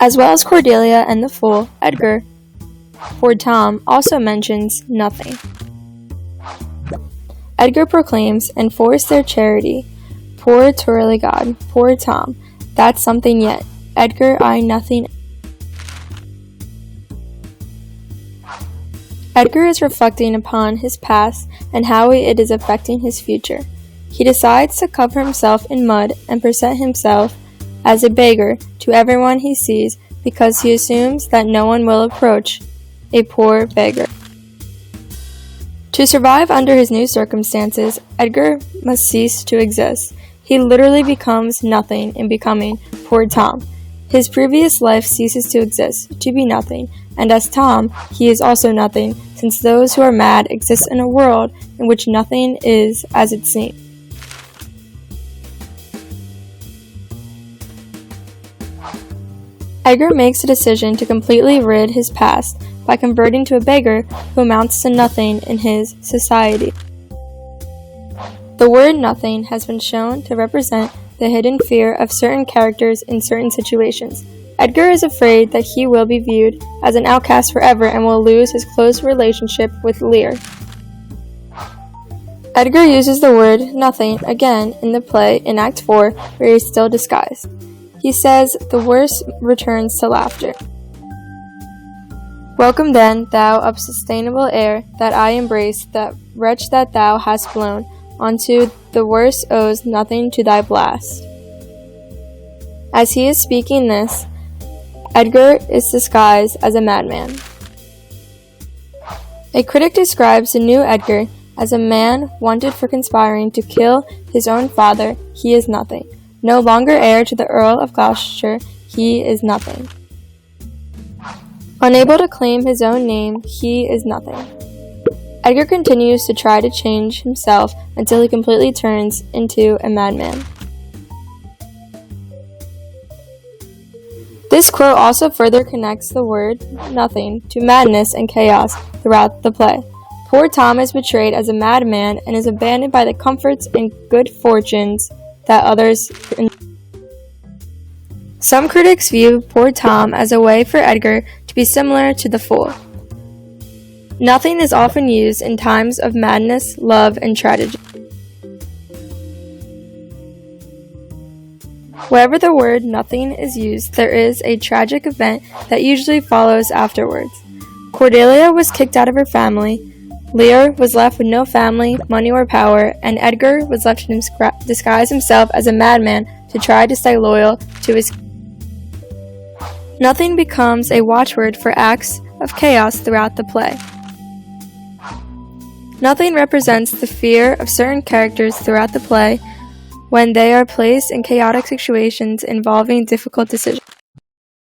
As well as Cordelia and the fool, Edgar, poor Tom, also mentions nothing. Edgar proclaims, enforce their charity. Poor twirly god, poor Tom, that's something yet. Edgar, I nothing. Edgar is reflecting upon his past and how it is affecting his future. He decides to cover himself in mud and present himself as a beggar to everyone he sees because he assumes that no one will approach a poor beggar. To survive under his new circumstances, Edgar must cease to exist. He literally becomes nothing in becoming poor Tom. His previous life ceases to exist, to be nothing, and as Tom, he is also nothing, since those who are mad exist in a world in which nothing is as it seems. Edgar makes a decision to completely rid his past by converting to a beggar who amounts to nothing in his society. The word nothing has been shown to represent the hidden fear of certain characters in certain situations. Edgar is afraid that he will be viewed as an outcast forever and will lose his close relationship with Lear. Edgar uses the word nothing again in the play in Act 4 where he is still disguised. He says, the worst returns to laughter. Welcome then, thou unsustainable air, that I embrace, that wretch that thou hast blown, onto the worst owes nothing to thy blast. As he is speaking this, Edgar is disguised as a madman. A critic describes the new Edgar as a man wanted for conspiring to kill his own father. He is nothing. No longer heir to the Earl of Gloucester, he is nothing. Unable to claim his own name, he is nothing. Edgar continues to try to change himself until he completely turns into a madman. This quote also further connects the word nothing to madness and chaos throughout the play. Poor Tom is betrayed as a madman and is abandoned by the comforts and good fortunes that others. Some critics view poor Tom as a way for Edgar to be similar to the fool. Nothing is often used in times of madness, love, and tragedy. Wherever the word nothing is used, there is a tragic event that usually follows afterwards. Cordelia was kicked out of her family, Lear was left with no family, money, or power, and Edgar was left to disguise himself as a madman to try to stay loyal to his. Nothing becomes a watchword for acts of chaos throughout the play. Nothing represents the fear of certain characters throughout the play when they are placed in chaotic situations involving difficult decisions.